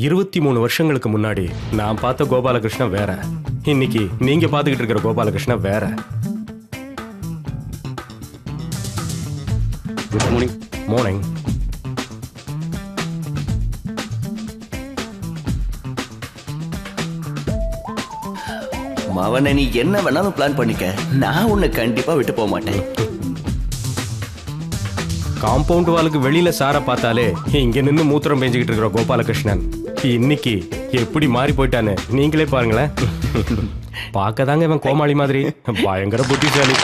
23 வருஷங்களுக்கு முன்னாடி நான் பார்த்த கோபாலகிருஷ்ணன் வேற. இன்னைக்கு நீங்க பார்த்துக்கிட்டு இருக்கிற கோபாலகிருஷ்ணன் வேற. Good morning. மார்னிங். மவனை நீ என்ன வேணாலும் பிளான் பண்ணிக்க, நான் உன்னை கண்டிப்பா விட்டு போக மாட்டேன். காம்பவுண்ட் வாலுக்கு வெளியில சார பார்த்தாலே இங்க நின்னு மூத்திரம் பெஞ்சுக்கிட்டு இருக்கிற கோபாலகிருஷ்ணன் இன்னைக்கு எப்படி மாறி போயிட்டான்னு நீங்களே பாருங்களேன். பார்க்கதாங்க இவன் கோமாளி மாதிரி, பயங்கர புத்திசாலி.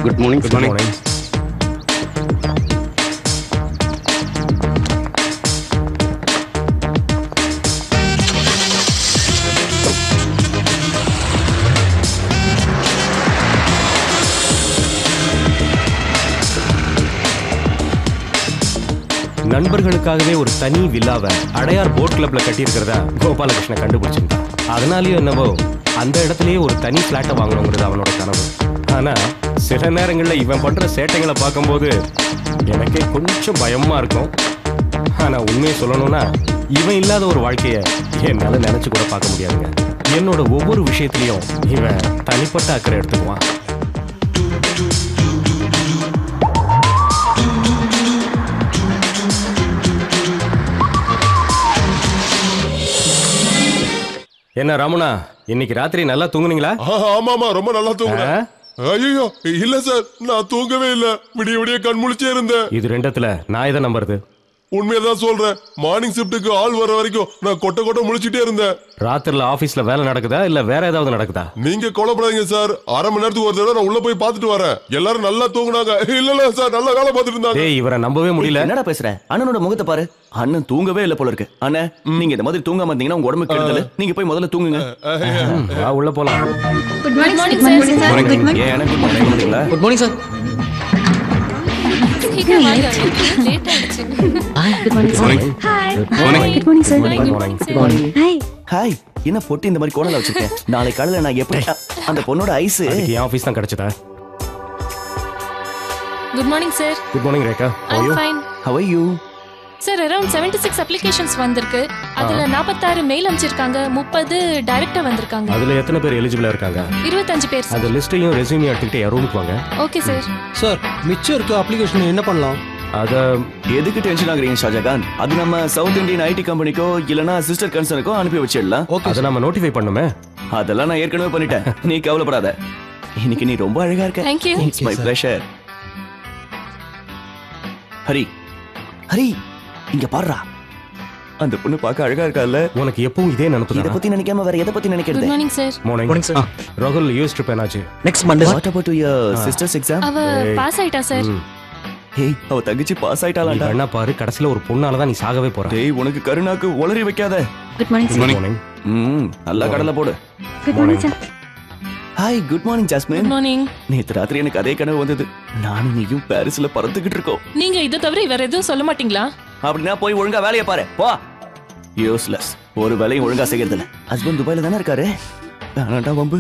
Good morning. Good morning. நண்பர்களுக்காகவே ஒரு தனி வில்லாவை அடையார் போட் கிளப்ல கட்டி இருக்கிறதா கோபாலகிருஷ்ணன் கண்டுபிடிச்சிருந்தான். அதனாலயும் என்னவோ அந்த இடத்துலயே ஒரு தனி பிளாட்டை வாங்கணுங்கிறது அவனோட கனவு. ஆனா சில நேரங்கள்ல இவன் பண்ற சேட்டைகளை பார்க்கும்போது எனக்கே கொஞ்சம் பயமா இருக்கும். ஆனா உண்மையை சொல்லணும்னா இவன் இல்லாத ஒரு வாழ்க்கைய என்னால நினைச்சு கூட பார்க்க முடியாதுங்க. என்னோட ஒவ்வொரு விஷயத்திலையும் இவன் தனிப்பட்ட அக்கறை எடுத்துக்குவான். என்ன ராமனா, இன்னைக்கு ராத்திரி நல்லா தூங்குனீங்களா? ஆமாமா, ரொம்ப நல்லா தூங்குறேன். ஐயோ இல்ல சார், நான் தூங்கவே இல்ல. விடிய விடிய கண் முழிச்சே இருந்தேன். இது ரெண்டத்துல நான் எதை நம்புறது? உண்மையதான் சொல்றேன். மார்னிங் ஷிப்டுக்கு ஆள் வர வரைக்கும் நான் கொட்ட கொட்ட முழிச்சிட்டே இருந்தேன். ராத்திரில ஆபீஸ்ல வேலை நடக்குதா இல்ல வேற ஏதாவது நடக்குதா? நீங்க கவலைப்படாதீங்க சார், அரை மணி நேரத்துக்கு ஒரு தடவை நான் உள்ள போய் பார்த்துட்டு வரேன். எல்லாரும் நல்லா தூங்குனாங்க. இல்ல சார், நல்லா வேலை பார்த்துட்டு இருந்தாங்க. ஏய், இவரை நம்பவே முடியல. என்னடா பேசுற? அண்ணனோட முகத்தை பாரு. அண்ணன் தூங்கவே இல்ல போல இருக்கு. அண்ணா, நீங்க இந்த மாதிரி தூங்காம இருந்தீங்கன்னா உங்க உடம்புக்கு கெடுதல். நீங்க போய் முதல்ல தூங்குங்க. வா உள்ள போலாம். Good morning sir. Good morning. ஏன் எனக்கு மார்னிங்களா? Good morning sir. சீக்கிரம் வாங்க, லேட் ஆயிடுச்சு. Good morning sir. Hi. Good morning sir. Good morning. Hi. Hi. என்ன பொட்டி இந்த மாதிரி கோணல வச்சிருக்கேன்? நாளை காலையில நான் எப்படி அந்த பொண்ணோட ஐஸ் அதுக்கு என் ஆபீஸ் தான் கிடைச்சதா? Good morning sir. Good morning Rekha. I am fine. How are you? Sir, around 76 applications வந்திருக்கு. அதுல 46 மெயில் அனுப்பிச்சிருக்காங்க, 30 டைரக்டா வந்திருக்காங்க. அதுல எத்தனை பேர் எலிஜிபிளா இருக்காங்க? 25 பேர் சார். அந்த லிஸ்டையும் ரெஸ்யூமையும் எடுத்துக்கிட்டு என் ரூமுக்கு வாங்க. Okay sir. சார், மிச்சம் இருக்க அப்ளிகேஷன் என்ன பண்ணலாம்? அத எதுக்கு டென்ஷன் ஆகுறீங்க ஷாஜகான்? அது நம்ம சவுத் இந்தியன் ஐடி கம்பெனிக்கோ இல்லனா சிஸ்டர் கன்சர்னுக்கோ அனுப்பி வச்சிடலாம். ஓகே அதை நம்ம நோட்டிஃபை பண்ணுமே. அதெல்லாம் நான் ஏற்கனவே பண்ணிட்டேன். நீ கவலைப்படாத. இன்னைக்கு நீ ரொம்ப அழகா இருக்க. Thank you. It's my pleasure. Hari, Hari, இங்க பாருடா. அந்த பொண்ணு பார்க்க அழகா இருக்கால. உனக்கு எப்பவும் இதே நினைப்பு இத தான். பத்தி நினைக்காம வேற எதை பத்தி நினைக்கிறது? Good morning sir. Morning sir. ராகுல் யூஸ் ட்ரிப் என்னாச்சு? Next Monday sir. What about your sister's exam? அவ பாஸ் ஆயிட்டா சார். ஹேய், அவ தங்கச்சி பாஸ் நீ ஆயிட்டாளாடா. வேணா பாரு, கடைசில ஒரு பொண்ணால தான் நீ சாகவே போற. டேய், உனக்கு கருணாக்கு உளறி வைக்காத. Good morning sir. மார்னிங். நல்லா கடலை போடு. Good morning sir. Hi, good morning jasmine. Good morning. நேத்து ராத்திரி எனக்கு அதே கனவு வந்தது. நானும் நீயும் பாரிஸ்ல பறந்துகிட்டு இருக்கோம். நீங்க இத தவிர வேற எதுவும் சொல்ல மாட்டீங்களா? அப்படின்னா போய் ஒழுங்கா வேலையை பாரு. போ. யூஸ்லெஸ். ஒரு வேலையும் ஒழுங்கா செய்யறது இல்ல. ஹஸ்பண்ட் துபாயில தானே இருக்காரு. வேணாண்டா வம்பு.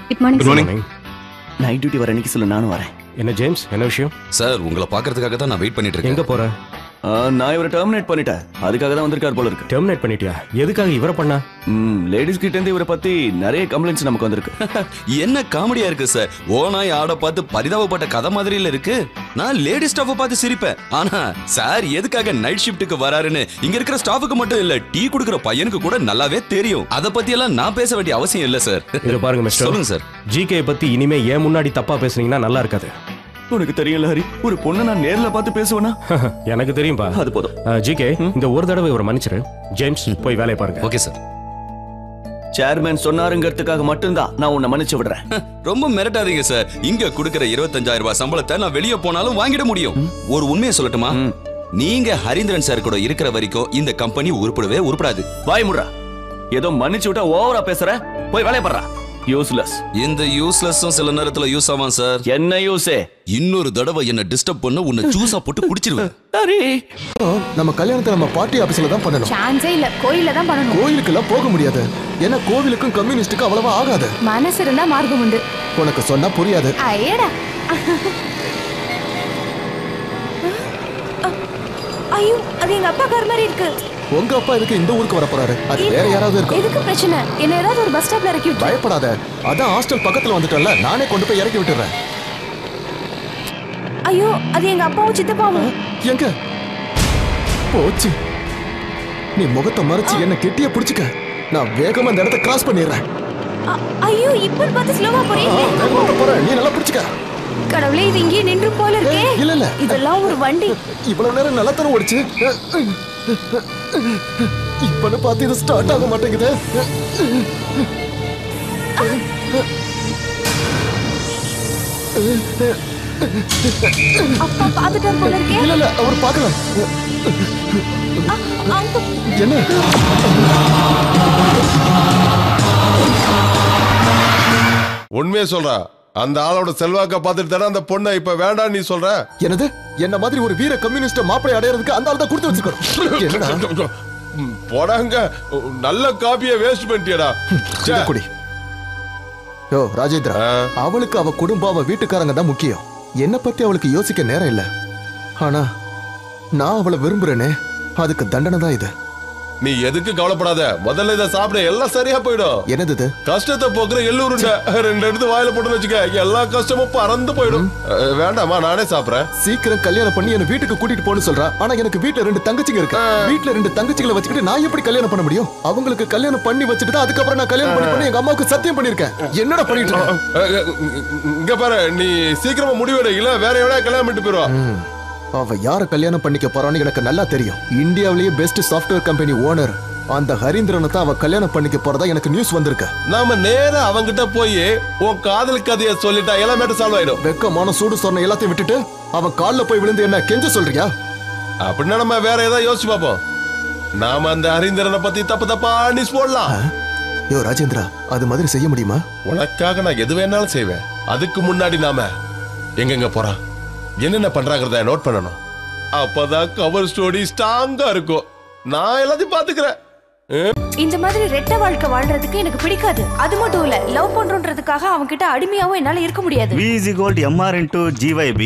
Good morning sir. Night duty வர அன்னைக்கு சொல்ல, நானும் வரேன். என்ன ஜேம்ஸ், என்ன விஷயம்? சார், உங்களை பார்க்கறதுக்காக தான் நான் வெயிட் பண்ணிட்டு இருக்கேன். எங்க போற? நான் இவரை டெர்மினேட் பண்ணிட்டேன். அதுக்காக தான் வந்திருக்காரு போல இருக்கு. டெர்மினேட் பண்ணிட்டியா? எதுக்காக இவரை பண்ணா? லேடிஸ் கிட்ட இருந்து இவரை பத்தி நிறைய கம்ப்ளைண்ட்ஸ் நமக்கு வந்திருக்கு. என்ன காமெடியா இருக்கு சார். ஓனாய் ஆட பார்த்து பரிதாபப்பட்ட கதை மாதிரில இருக்கு. நான் லேடி ஸ்டாஃபை பார்த்து சிரிப்பேன். ஆனா சார் எதுக்காக நைட் ஷிஃப்ட்டுக்கு வராருன்னு இங்க இருக்கிற ஸ்டாஃபுக்கு மட்டும் இல்ல, டீ குடுக்கிற பையனுக்கு கூட நல்லாவே தெரியும். அத பத்தி எல்லாம் நான் பேச வேண்டிய அவசியம் இல்ல சார். இத பாருங்க மிஸ்டர். சொல்லுங்க சார். ஜிகே பத்தி இனிமே ஏன் முன்னாடி தப்பா பேசுனீங்கன்னா நல்லா இருக்காது. உனக்கு தெரியல ஹரி, ஒரு பொண்ணை நான் நேர்ல பார்த்து பேசுவேனா? எனக்கு தெரியும்பா. அது போதும். ஜிகே, இந்த ஒரு தடவை இவரை மன்னிச்சிரு. ஜேம்ஸ், போய் வேலையை பாருங்க. Okay sir. சேர்மேன் சொன்னாருங்கிறதுக்காக மட்டும்தான் நான் உன்னை மன்னிச்சு விடுறேன். ரொம்ப மிரட்டாதீங்க சார். இங்க குடுக்கிற 25,000 ரூபாய் சம்பளத்தை நான் வெளியே போனாலும் வாங்கிட முடியும். ஒரு உண்மையை சொல்லட்டுமா? நீங்க ஹரிந்திரன் சார் கூட இருக்கிற வரைக்கும் இந்த கம்பெனி உருப்படவே உருப்படாது. வாய் முடுறா. ஏதோ மன்னிச்சு விட்டா ஓவரா பேசுற. போய் வேலையை பாடுறா. யூஸ்லெஸ். இந்த யூஸ்லெஸ்ஸும் சில நேரத்துல யூஸ் ஆவான் சார். என்ன யூஸே? இன்னொரு தடவை என்ன டிஸ்டர்ப் பண்ண உன்னை ஜூஸா போட்டு குடிச்சிருவேன். சரி. நம்ம கல்யாணத்தை நம்ம பார்ட்டி ஆபீஸ்ல தான் பண்ணணும். சான்ஸே இல்ல, கோயில்ல தான் பண்ணணும். கோயிலுக்குலாம் போக முடியாது. ஏன்னா கோவிலுக்கும் கம்யூனிஸ்டுக்கும் அவ்வளவா ஆகாது. மனசு இருந்தா மார்க்கம் உண்டு. உனக்கு சொன்னா புரியாது. ஐயடா. ஐயோ, அது எங்க அப்பா கார் மாதிரி இருக்கு. உங்க அப்பா இதுக்கு இந்த ஊருக்கு வர போறாரு. அது வேற யாராவது இருக்கும். எதுக்கு பிரச்சனை? என்ன ஏதாவது ஒரு பஸ் ஸ்டாப்ல இறக்கி விட்டு. பயப்படாத. அதான் ஹாஸ்டல் பக்கத்துல வந்துட்டல, நானே கொண்டு போய் இறக்கி விட்டுறேன். ஐயோ, அது எங்க அப்பாவும் சித்தப்பாவும். எங்க போச்சு? நீ முகத்தை மறைச்சு என்ன கெட்டியா பிடிச்சுக்க. நான் வேகமா இந்த இடத்தை கிராஸ் பண்ணிடுறேன். ஐயோ, இப்ப பார்த்து ஸ்லோவா போறீங்க. வேகமா போறேன், நீ நல்லா பிடிச்சுக்க. கடவுளே, இது இங்கே நின்று போல இருக்கே. இல்ல இல்ல, இதெல்லாம் ஒரு வண்டி. இவ்வளவு நேரம் நல்லா தானே ஓடிச்சு. இப்பன்னு பார்த்து இது ஸ்டார்ட் ஆக மாட்டேங்குது. அப்பா பாத்துட்டார் போல இருக்கே. இல்ல இல்ல, அவர் பார்க்கல. என்ன உண்மையே சொல்றா, அந்த ஆளோட செல்வாக்க பார்த்துட்டு தானே அந்த பொண்ணை இப்ப வேண்டாம் நீ சொல்ற. என்னது? என்ன மாதிரி ஒரு வீர கம்யூனிஸ்ட மாப்பிளை அடையறதுக்கு அந்த ஆள் தான் கொடுத்து வச்சிருக்கணும். போடாங்க, நல்ல காப்பியை வேஸ்ட் பண்ணிட்டியடா. குடி. யோ ராஜேந்திரா, அவளுக்கு அவ குடும்பம் அவ வீட்டுக்காரங்க தான் முக்கியம். என்ன பத்தி அவளுக்கு யோசிக்க நேரம் இல்ல. ஆனா நான் அவளை விரும்புறேனே, அதுக்கு தண்டனை தான் இது. நீ எதுக்கு கவலைப்படாத, முதல்ல இதை சாப்பிட, எல்லாம் சரியா போயிடும். என்னது? கஷ்டத்தை போக்குற எள்ளூருண்ட 2 எடுத்து வாயில போட்டு வச்சுக்க, எல்லா கஷ்டமும் பறந்து போயிடும். வேண்டாமா, நானே சாப்பிடுறேன். சீக்கிரம் கல்யாணம் பண்ணி என்ன வீட்டுக்கு கூட்டிட்டு போன்னு சொல்றா. ஆனா எனக்கு வீட்டுல 2 தங்கச்சிங்க இருக்கு. வீட்டுல 2 தங்கச்சிகளை வச்சுக்கிட்டு நான் எப்படி கல்யாணம் பண்ண முடியும்? அவங்களுக்கு கல்யாணம் பண்ணி வச்சுட்டு தான் அதுக்கப்புறம் நான் கல்யாணம் பண்ணி எங்க அம்மாவுக்கு சத்தியம் பண்ணிருக்கேன். என்னடா பண்ணிட்டு இருக்க? இங்க பாரு, நீ சீக்கிரமா முடிவெடு, இல்ல வேற எவனா கல்யாணம் பண்ணிட்டு போயிருவா. அவ யார கல்யாணம் பண்ணிக்க போறான்னு எனக்கு நல்லா தெரியும். இந்தியாவிலேயே பெஸ்ட் சாஃப்ட்வேர் கம்பெனி ஓனர் அந்த ஹரீந்திரனை தான் அவ கல்யாணம் பண்ணிக்க போறதா எனக்கு நியூஸ் வந்திருக்கு. நாம நேரா அவங்கிட்ட போய் உன் காதல் கதையை சொல்லிட்டா எல்லாம் மேட்டர் சால்வ் ஆயிடும். வெக்கமான சூடு சொன்ன எல்லாத்தையும் விட்டுட்டு அவன் கால்ல போய் விழுந்து என்ன கெஞ்ச சொல்றியா? அப்படின்னா நம்ம வேற ஏதாவது யோசிச்சு பார்ப்போம். நாம அந்த ஹரீந்திரனை பத்தி தப்பா நியூஸ் போடலாம். யோ ராஜேந்திரா, அது மாதிரி செய்ய முடியுமா? உனக்காக நான் எது வேணாலும் செய்வேன். அதுக்கு முன்னாடி நாம எங்கெங்க போறான், என்னென்ன பண்றாங்கறத நோட் பண்ணணும். அப்பதான் கவர் ஸ்டோரி ஸ்ட்ராங்கா இருக்கும். நான் எல்லாத்தையும் பாத்துக்கிறேன். இந்த மாதிரி ரெட்ட வாழ்க்கை வாழ்றதுக்கு எனக்கு பிடிக்காது. அது மட்டும் இல்ல, லவ் பண்றோன்றதுக்காக அவங்க கிட்ட அடிமையாவும் என்னால இருக்க முடியாது. V is equal to mr into GYB.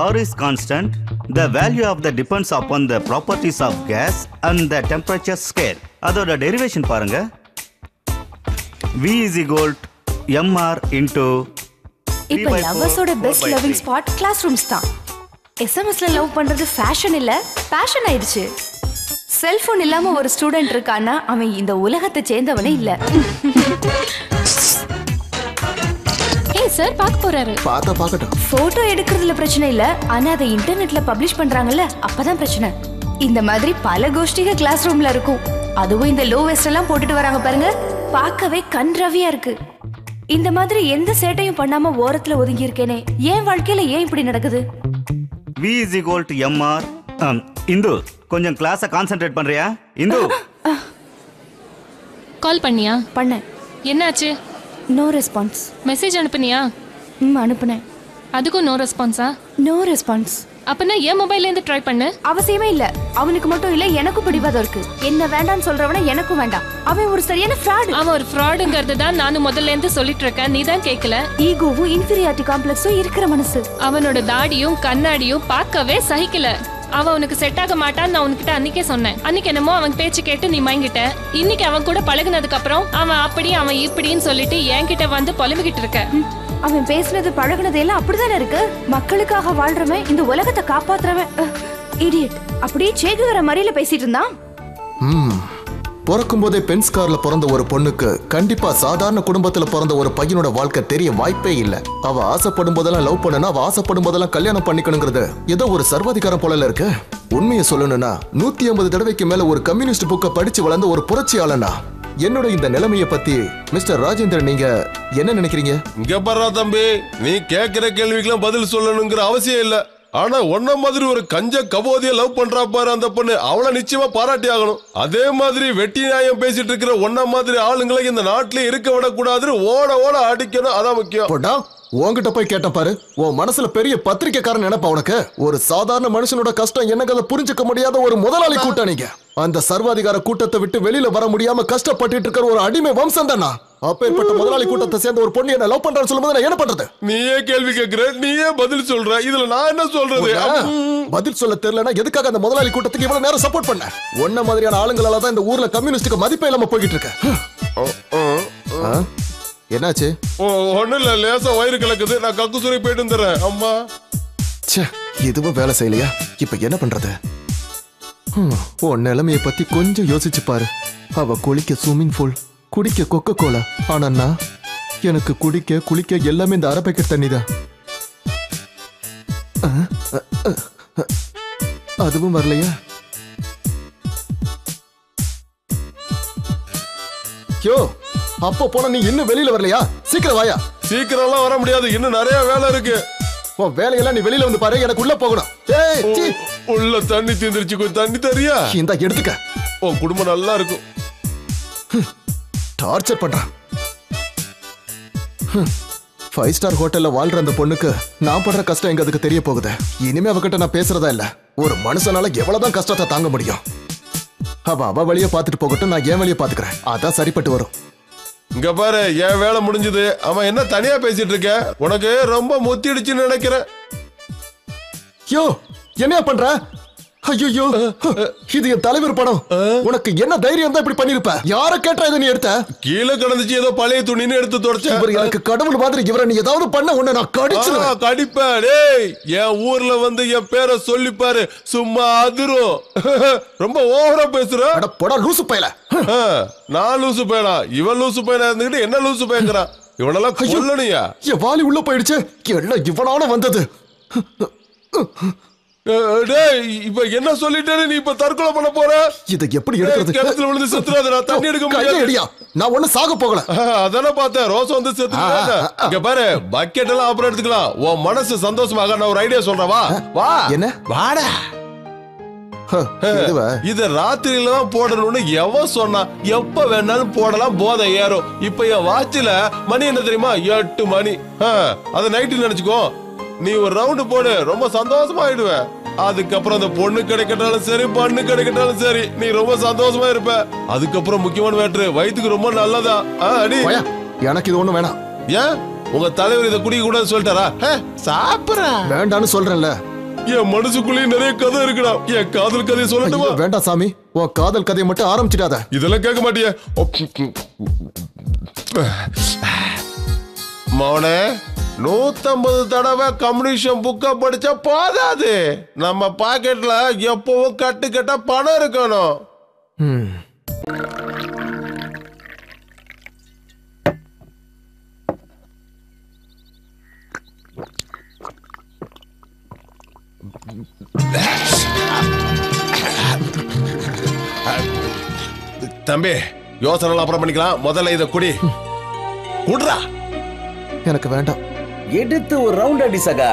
R is constant. The value of the depends upon the properties of gas and the temperature scale. அதோட டெரிவேஷன் பாருங்க. V is equal to mr into இப்ப லவ்வர்ஸோட best loving spot classrooms தான். எஸ்எம்எஸ்ல love பண்றது fashion இல்ல, passion ஆயிடுச்சு. Cellphone இல்லாம ஒரு ஸ்டூடெண்ட் இருக்கான்னா அவன் இந்த உலகத்தை சேர்ந்தவனே இல்ல. ஏய் சார், பார்க்க போறாரு. பார்க்கட்டும். போட்டோ எடுக்கிறதுல பிரச்சனை இல்ல, ஆனா அதை இன்டர்நெட்ல பப்ளிஷ் பண்றாங்கல்ல, அப்பதான் பிரச்சனை. இந்த மாதிரி பல கோஷ்டிக கிளாஸ் ரூம்ல இருக்கும். அதுவும் இந்த லோ வெஸ்ட் எல்லாம் போட்டுட்டு வராங்க பாருங்க, பார்க்கவே கண்ரவியா இருக்கு. இந்த மாதிரி எந்த சேட்டையும் பண்ணாம ஓரத்துல ஒதுங்கி இருக்கேனே, ஏன் வாழ்க்கையில ஏன் இப்படி நடக்குது? V is equal to mr. Hindu, கொஞ்சம் கிளாஸை கான்சென்ட்ரேட் பண்றியா? இந்து, கால் பண்ணியா? பண்ணேன். என்னாச்சு? No response. மெசேஜ் அனுப்புனியா? அனுப்புனேன். அதுக்கும் நோ ரெஸ்பான்ஸா? No response. அப்பனா என் மொபைல்ல இருந்து ட்ரை பண்ணு. அவசியமே இல்ல. அவனுக்கு மட்டும் இல்ல, எனக்கும் பிடிவாதம் இருக்கு. என்ன வேண்டாம்னு சொல்றவன எனக்கும் வேண்டாம். அவன் ஒரு சரியான ஃப்ராட். அவன் ஒரு ஃப்ராடுங்கிறது தான் நானும் முதல்ல இருந்து சொல்லிட்டு இருக்கேன், நீ தான் கேட்கல. ஈகோவும் இன்ஃபீரியாரிட்டி காம்ப்ளெக்ஸும் இருக்கிற மனசு. அவனோட தாடியும் கண்ணாடியும் பார்க்கவே சகிக்கல. அவன் உனக்கு செட் ஆக மாட்டான்னு நான் உன்கிட்ட அன்னைக்கே சொன்னேன். அன்னைக்கு என்னமோ அவன் பேச்சு கேட்டு நீ மயங்கிட்ட. இன்னைக்கு அவன் கூட பழகுனதுக்கு அப்புறம் அவன் அப்படி அவன் இப்படின்னு சொல்லிட்டு என்கிட்ட வந்து புலம்பிக்கிட்டு இருக்க. அவன் பேசுனது பழகுனது எல்லாம் அப்படிதானே இருக்கு. மக்களுக்காக வாழ்றவன், இந்த உலகத்தை காப்பாத்துறவன். இடியட். அப்படியே சேகுவர மாதிரில பேசிட்டு இருந்தான். பிறக்கும் போதே பென்ஸ் கார்ல பிறந்த ஒரு பொண்ணுக்கு கண்டிப்பா சாதாரண குடும்பத்துல பிறந்த ஒரு பையனோட வாழ்க்கை தெரிய வாய்ப்பே இல்ல. அவ ஆசைப்படும் போதெல்லாம் லவ் பண்ணனா, அவ ஆசைப்படும் போதெல்லாம் கல்யாணம் பண்ணிக்கணுங்கிறது ஏதோ ஒரு சர்வாதிகாரம் போல இருக்கு. உண்மையை சொல்லணும்னா 150 தடவைக்கு மேல ஒரு கம்யூனிஸ்ட் புக்கை படிச்சு வளர்ந்த ஒரு புரட்சியாளனா என்னோட இந்த நிலைமையை பத்தி மிஸ்டர் ராஜேந்திரன் நீங்க என்ன நினைக்கிறீங்க? இங்க பாரு தம்பி, நீ கேட்கிற கேள்விக்கெல்லாம் பதில் சொல்லணுங்கிற அவசியம் இல்ல. ஆனா ஒன்ன மாதிரி ஒரு கஞ்ச கபோதிய லவ் பண்றா பாரு அந்த பொண்ணு, அவளை நிச்சயமா பாராட்டி ஆகணும். அதே மாதிரி வெட்டி நியாயம் பேசிட்டு இருக்கிற ஒன்ன மாதிரி ஆளுங்களை இந்த நாட்டிலே இருக்க விடக்கூடாதுன்னு ஓட ஓட அடிக்கணும், அதான் முக்கியம். உன்கிட்ட போய் கேட்ட பாரு, உன் மனசுல பெரிய பத்திரிக்கைக்காரன் நினைப்பா உனக்கு. ஒரு சாதாரண மனுஷனோட கஷ்டம் என்னங்கிறத புரிஞ்சுக்க முடியாத ஒரு முதலாளி கூட்டம் நீங்க. அந்த சர்வாதிகார கூட்டத்தை விட்டு வெளியில வர முடியாம கஷ்டப்பட்டு இருக்கிற ஒரு அடிமை வம்சம் தானா. அப்பேற்பட்ட முதலாளி கூட்டத்தை சேர்ந்த ஒரு பொண்ணு என்ன லவ் பண்றான்னு சொல்லும்போது நான் என்ன பண்றது? நீயே கேள்வி கேட்கிற, நீயே பதில் சொல்ற, இதுல நான் என்ன சொல்றது? பதில் சொல்ல தெரியலனா எதுக்காக அந்த முதலாளி கூட்டத்துக்கு இவ்வளவு நேரம் சப்போர்ட் பண்ண? ஒன்ன மாதிரியான ஆளுங்களால தான் இந்த ஊர்ல கம்யூனிஸ்டுக்கு மதிப்பே இல்லாம போய்கிட்டு இருக்கு. என்னாச்சு? ஒண்ணு இல்ல, லேசா வயிறு கலக்குது, நான் கக்குசுரை போயிட்டு வந்துடுறேன். அம்மா இதுவும் வேலை செய்யலையா? இப்ப என்ன பண்றது? உன் நிலைமைய பத்தி கொஞ்சம் யோசிச்சு பாரு. அவ குளிக்க ஸ்விம்மிங் பூல், குடிக்க கொக்கோ கோலா. ஆனா எனக்கு குடிக்க குளிக்க எல்லாமே இந்த அரை பேக்கெட் தண்ணி தான். அதுவும் வரலையா? யோ, அப்போ போன நீ இன்னும் வெளியில வரலையா? சீக்கிரம் வாயா. சீக்கிரம் எல்லாம் வர முடியாது, இன்னும் நிறைய வேலை இருக்கு. உன் வேலையெல்லாம் நீ வெளியில வந்து பாரு, எனக்கு உள்ள போகணும். உள்ள தண்ணி தீந்துருச்சு, கொஞ்சம் தண்ணி தரியா? இந்த எடுத்துக்க. உன் குடும்பம் நல்லா இருக்கும். டார்ச்சர் பண்றான். 5 ஸ்டார் ஹோட்டல்ல வாழ்ற அந்த பொண்ணுக்கு நான் படுற கஷ்டம் எங்க அதுக்கு தெரிய போகுது. இனிமே அவகிட்ட நான் பேசுறதா இல்ல. ஒரு மனுஷனால எவ்வளவுதான் கஷ்டத்தை தாங்க முடியும்? அவ வழிய பாத்துட்டு போகட்டும், நான் என் வழிய பாத்துக்கிறேன். அதான் சரிப்பட்டு வரும். இங்க பாரு, என் வேலை முடிஞ்சது. அவன் என்ன தனியா பேசிட்டு இருக்க? உனக்கு ரொம்ப முத்திடுச்சுன்னு நினைக்கிறேன். யோ, என்னையா பண்ற? ஐயோ, இது என் தலைவர் படம். உனக்கு என்ன தைரியம் தான் இப்படி பண்ணிருப்ப? யார கேட்டா இதை நீ எடுத்த? கீழே கிடந்துச்சு, ஏதோ பழைய துணின்னு எடுத்து தொடச்சேன். இவர் எனக்கு கடவுள் மாதிரி. இவரை நீ ஏதாவது பண்ண உன்னை நான் கடிச்சிருவேன். கடிப்பேன். டேய், என் ஊர்ல வந்து என் பேரை சொல்லிப்பாரு, சும்மா அதிரும். ரொம்ப ஓவரா பேசுற. போடா லூசு பயல. நான் லூசு பயலா? இவன் லூசு பயலா இருந்துகிட்டு என்ன லூசு பயங்கிறான்? இவனெல்லாம் கொல்லணுயா? என் வாலி உள்ள போயிடுச்சு. எல்லாம் இவனால வந்தது. டேய், இப்ப என்ன சொல்லிட்டே நீ இப்ப தற்கொலை பண்ண போற? இத எப்படி எடுக்கிறது? கிணத்துல விழுந்து செத்துறாத, நான் தண்ணி எடுக்க முடியாது. நான் ஒண்ணு சாக போகல. அதானே பார்த்தேன், ரோஸ் வந்து செத்துறாத. இங்க பாரு, பக்கெட் எல்லாம் அப்புறம் எடுத்துக்கலாம். உன் மனசு சந்தோஷமாக நான் ஒரு ஐடியா சொல்றேன். வா. என்ன? வாடா. இத ராத்திரியில தான் போடணும்னு எவன் சொன்னா? எப்ப வேணாலும் போடலாம், போதை ஏறும். இப்ப என் வாட்சில மணி என்ன தெரியுமா? 8 மணி. அத நைட்டு நினைச்சுக்கோ. நீ ஒரு ரவுண்டு போடு, ரொம்ப சந்தோஷமா ஆயிடுவ. அதுக்கப்புறம் அந்த பொண்ணு கிடைக்கட்டாலும் சரி, பண்ணு கிடைக்கட்டாலும் சரி, நீ ரொம்ப சந்தோஷமா இருப்ப. அதுக்கப்புறம் முக்கியமான மேட்ரு, வயிற்றுக்கு ரொம்ப நல்லதா. எனக்கு இது ஒண்ணு வேணாம். ஏன் உங்க தலைவர் இதை குடிக்க கூடாது சொல்லிட்டாரா? சாப்பிடுறேன் வேண்டான்னு சொல்றேன்ல. என் மனசுக்குள்ளேயும் நிறைய கதை இருக்குடா. என் காதல் கதையை சொல்லட்டுமா? வேண்டாம் சாமி, உன் காதல் கதையை மட்டும் ஆரம்பிச்சிடாத. இதெல்லாம் கேட்க மாட்டிய மவனே. 150 தடவை கம்யூனிஷன் புக்க படிச்சா போதாது. நம்ம பாக்கெட்ல எப்பவும் கட்டு கட்டா பணம் இருக்கணும். தம்பி, யோசனை அப்புறம் பண்ணிக்கலாம். முதல்ல இத குடி. குடுறா. எனக்கு வேண்டாம். எடுத்து ஒரு ரவுண்ட் அடி சகா.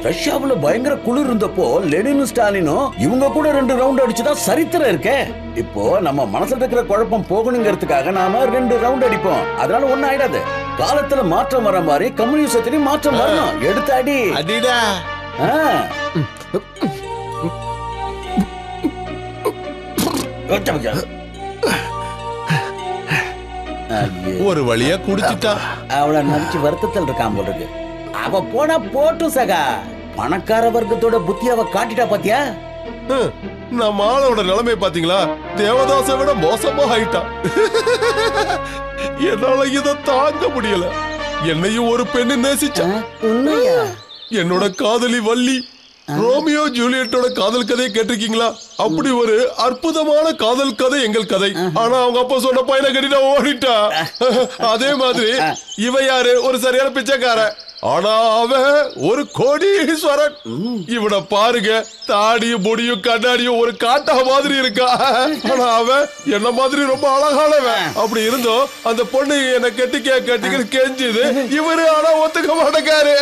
ரஷ்யாவுல பயங்கர குளிர் இருந்தப்போ லெனினும் ஸ்டாலினும் இவங்க கூட 2 ரவுண்ட் அடிச்சுதான் சரித்திரம் இருக்கே. இப்போ நம்ம மனசுல இருக்கிற குழப்பம் போகணுங்கிறதுக்காக நாம 2 ரவுண்ட் அடிப்போம். அதனால ஒண்ணும் ஆயிடாது. காலத்துல மாற்றம் வர மாதிரி கம்யூனிசத்திலையும் மாற்றம் வரணும். எடுத்து அடி. அடிடா. ஒரு வழியா குடிச்சிட்டா. அவளை நடிச்சு வருத்தத்தில் இருக்கான் போல இருக்கு. அவ போனா போட்டு சகா. பணக்கார வர்க்கத்தோட புத்தி அவ காட்டிட்டா பாத்தியா? நம்ம ஆளோட நிலைமை பாத்தீங்களா? தேவதாசை விட மோசமா ஆயிட்டான். என்னால இத தாங்க முடியல. என்னையும் ஒரு பெண்ணு நேசிச்சா. என்னோட காதலி வள்ளி. ரோமியோ ஜூலியட்டோட காதல் கதையை கேட்டிருக்கீங்களா? அப்படி ஒரு அற்புதமான காதல் கதை எங்கள் கதை. ஆனா அவங்க அப்பா சொன்ன பையனை கட்டிட்டு ஓடிட்டா. அதே மாதிரி இவ யாரு? ஒரு சரியான பிச்சைக்கார. ஆனா அவன் ஒரு கோடீஸ்வரன். இவனை பாருங்க, தாடியும் முடியும் கண்ணாடியும் ஒரு காட்டா மாதிரி இருக்கா. ஆனா அவன் என்ன மாதிரி ரொம்ப அழகானவன். அப்படி இருந்தோம் அந்த பொண்ணு என்ன கெட்டிக்க கெஞ்சுது. இவரு ஆனா ஒத்துக்க மாட்டேங்காரு.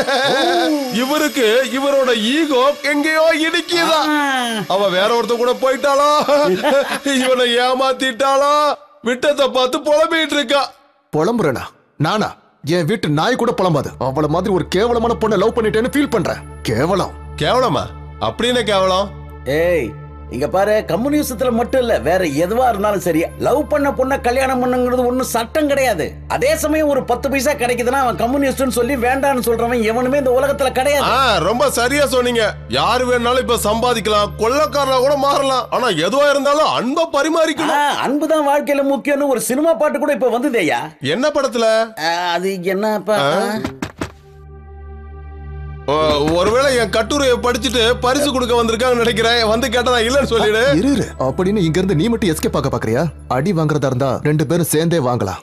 இவருக்கு இவரோட ஈகோ எங்கேயோ இடிக்குதா. அவ வேற ஒருத்த கூட போயிட்டாளா, இவனை ஏமாத்திட்டாளா, விட்டத்தை பார்த்து புலம்பிட்டு இருக்கா. புலம்புறேனா நானா? என் வீட்டு நாய் கூட புலம்பாது. அவள மாதிரி ஒரு கேவலமான பொண்ணை லவ் பண்ணிட்டேன்னு ஃபீல் பண்றேன். கேவலம். கேவலமா? அப்படி என்ன கேவலம்? ஏய் இங்க பாரு, கம்யூனிசத்துல மட்டும் இல்ல, வேற எதுவா இருந்தாலும் சரி, லவ் பண்ண பொண்ண கல்யாணம் பண்ணுங்கிறது ஒண்ணும் சட்டம் கிடையாது. அதே சமயம் ஒரு 10 பைசா கிடைக்குதுன்னா அவன் கம்யூனிஸ்ட்னு சொல்லி வேண்டான்னு சொல்றவன் எவனுமே இந்த உலகத்துல கிடையாது. ரொம்ப சரியா சொன்னீங்க. யாரு வேணாலும் இப்ப சம்பாதிக்கலாம், கொள்ளக்காரனா கூட மாறலாம். ஆனா எதுவா இருந்தாலும் அன்பை பரிமாறிக்கணும். அன்புதான் வாழ்க்கையில முக்கியம்னு ஒரு சினிமா பாட்டு கூட இப்ப வந்ததேயா. என்ன படத்துல? அது என்ன? ஒருவேளை என் கட்டுரையை படிச்சுட்டு பரிசு கொடுக்க வந்திருக்காங்க நினைக்கிறேன். வந்து கேட்டா இல்லன்னு சொல்லிடு. இரு அப்படின்னு இங்க இருந்து நீ மட்டும் எஸ்கேப் ஆக பாக்குறியா? அடி வாங்குறதா இருந்தா 2 பேரும் சேர்ந்தே வாங்கலாம்.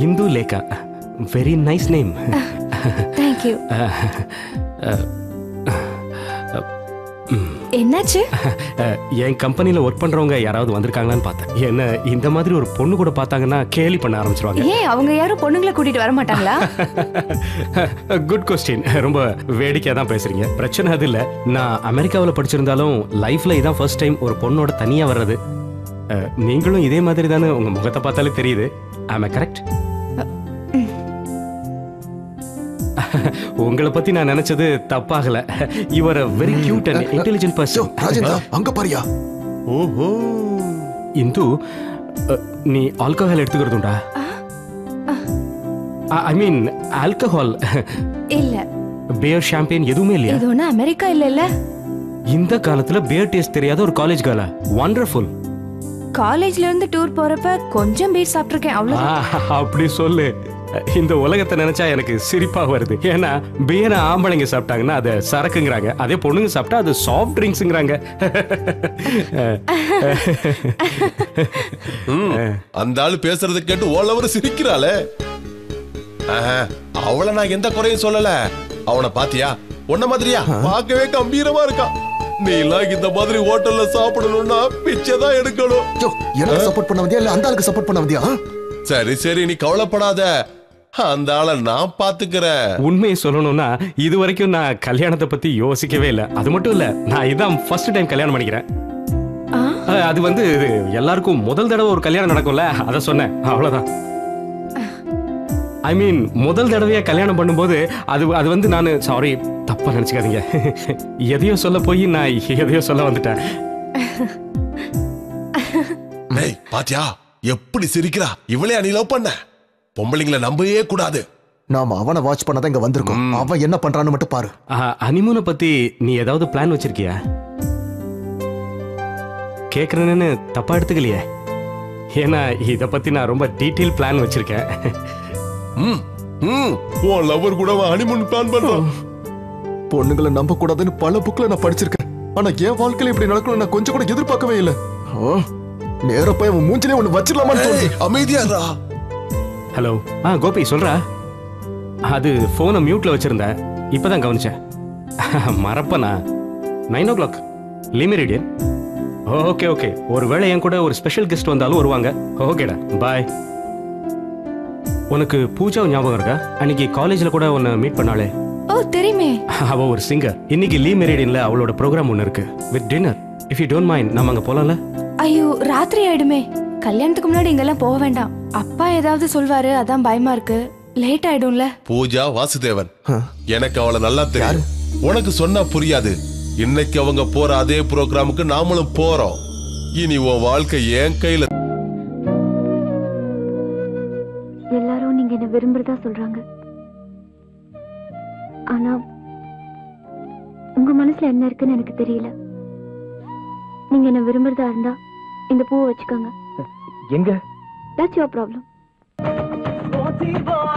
Hindu Lekha. Very nice name. Thank you. என்னாச்சு? என் கம்பெனில ஒர்க் பண்றவங்க யாராவது வந்திருக்காங்களான்னு பார்த்தேன். என்ன இந்த மாதிரி ஒரு பொண்ணு கூட பார்த்தாங்கன்னா கேலி பண்ண ஆரம்பிச்சிருவாங்க. ஏன் அவங்க யாரும் பொண்ணுங்களை கூட்டிட்டு வர மாட்டாங்களா? Good question. ரொம்ப வேடிக்கையா தான் பேசுறீங்க. பிரச்சனை அது இல்ல. நான் அமெரிக்காவில் படிச்சிருந்தாலும் லைஃப்ல இதான் ஃபர்ஸ்ட் டைம் ஒரு பொண்ணோட தனியா வர்றது. நீங்களும் இதே மாதிரி தானே, உங்க முகத்தை பார்த்தாலே தெரியுது. Am I correct? உங்களை பத்தி நான் நினைச்சது தப்பாகல. You are a very cute and intelligent person. Rajendra அங்க பாரியா. ஓஹோ. இந்து, நீ ஆல்கஹால் எடுத்துக்கிறதுண்டா? ஐ மீன் ஆல்கஹால் இல்ல. பியர், ஷாம்பெயின் எதுவுமே இல்லையா? இது ஒண்ணு அமெரிக்கா இல்ல. இந்த காலத்துல பியர் டேஸ்ட் தெரியாத ஒரு காலேஜ் கேர்ளா? வண்டர்ஃபுல். காலேஜ்ல இருந்து டூர் போறப்ப கொஞ்சம் பீர் சாப்பிட்டிருக்கேன், அவ்வளவு. அப்படி சொல்லு. இந்த உலகத்தை நினைச்சா எனக்கு சிரிப்பா வருது. ஏன்னா பியரை ஆம்பளைங்க சாப்பிட்டாங்கன்னா அதை சரக்குங்கிறாங்க, அதே பொண்ணுங்க சாப்பிட்டா அது சாஃப்ட் ட்ரிங்க்ஸ்ங்கிறாங்க. அந்த ஆளு பேசுறது கேட்டு ஓலவர் சிரிக்கிறாளே. அவளை நான் எந்த குறையும் சொல்லல. அவனை பாத்தியா? உன்ன மாதிரியா? பார்க்கவே கம்பீரமா இருக்கான். நீ எல்லாம் இந்த மாதிரி ஹோட்டல்ல சாப்பிடணும்னா பிச்சைதான் எடுக்கணும். எனக்கு சப்போர்ட் பண்ண வந்தியா இல்ல அந்த ஆளுக்கு சப்போர்ட் பண்ண வந்தியா? சரி சரி, நீ கவலைப்படாத, அந்த ஆளை நான் பாத்துக்கிறேன். உண்மையை சொல்லணும்னா இது வரைக்கும் நான் கல்யாணத்தை பத்தி யோசிக்கவே இல்லை. அது மட்டும் இல்ல, நான் இதான் ஃபர்ஸ்ட் டைம் கல்யாணம் பண்ணிக்கிறேன். அது வந்து எல்லாருக்கும் முதல் தடவை ஒரு கல்யாணம் நடக்கும்ல, அதை சொன்னேன், அவ்வளவுதான். ஐ மீன் முதல் தடவையா கல்யாணம் பண்ணும்போது அது வந்து நான் சாரி, தப்பா நினைச்சுக்காதீங்க. எதையோ சொல்ல போய் நான் எதையோ சொல்ல வந்துட்டேன். பாத்தியா எப்படி சிரிக்கிறா? இவளே நீ லவ் பண்ண? பொம்பளைங்களை நம்பவே கூடாது. நாம அவனை வாட்ச் பண்ணதான் இங்க வந்திருக்கோம். அவன் என்ன பண்றான்னு மட்டும் பாரு. ஹனிமூனை பத்தி நீ ஏதாவது பிளான் வச்சிருக்கியா? கேக்குறேன்னு தப்பா எடுத்துக்கலையே. ஏன்னா இத பத்தி நான் ரொம்ப டீடைல் பிளான் வச்சிருக்கேன். உன் லவர் கூட ஹனிமூன் பிளான் பண்றான். பொண்ணுங்களை நம்ப கூடாதுன்னு பல புக்ல நான் படிச்சிருக்கேன். ஆனா என் வாழ்க்கையில இப்படி நடக்கணும் நான் கொஞ்சம் கூட எதிர்பார்க்கவே இல்லை. நேரா போய் அவன் மூஞ்சிலே ஒண்ணு வச்சிடலாமான்னு தோணுது. அமைதியாரா. ஹலோ. கோபி சொல்றா. அது போனை மியூட்ல வச்சிருந்தேன், இப்பதான் கவனிச்சேன். மறப்பனா? 9 o'clock லிமெரிடியன். Okay okay. ஒருவேளை என் கூட ஒரு ஸ்பெஷல் கெஸ்ட் வந்தாலும் வருவாங்க. ஓகேடா, பாய். உனக்கு பூஜா ஞாபகம் இருக்கா? அன்னைக்கு காலேஜ்ல கூட உன்னை மீட் பண்ணாலே. ஓ தெரியுமே. அவ ஒரு சிங்கர். இன்னைக்கு லீ மெரிடியன்ல அவளோட ப்ரோக்ராம் ஒன்னு இருக்கு, with dinner. If you don't mind நம்ம அங்க போலாம்ல? ஐயோ ராத்திரி ஆயிடுமே. கல்யாணத்துக்கு முன்னாடி இங்கெல்லாம் போக வேண்டாம். அப்பா ஏதாவது சொல்வாரு, அதான் பயமா இருக்கு. லேட் ஆயிடும்ல. பூஜா வாசுதேவன், எனக்கு அவளை நல்லா தெரியும். உனக்கு சொன்னா புரியாது. இன்னைக்கு அவங்க போற அதே ப்ரோக்ராமுக்கு நாமளும் போறோம். இனி உன் வாழ்க்கை என் கையில. எல்லாரும் நீங்க என்ன விரும்புறதா சொல்றாங்க. ஆனா உங்க மனசுல என்ன இருக்குன்னு எனக்கு தெரியல. நீங்க என்ன விரும்புறதா இருந்தா இந்த பூவை வச்சுக்கோங்க. எங்க? That's your problem. ஜீவா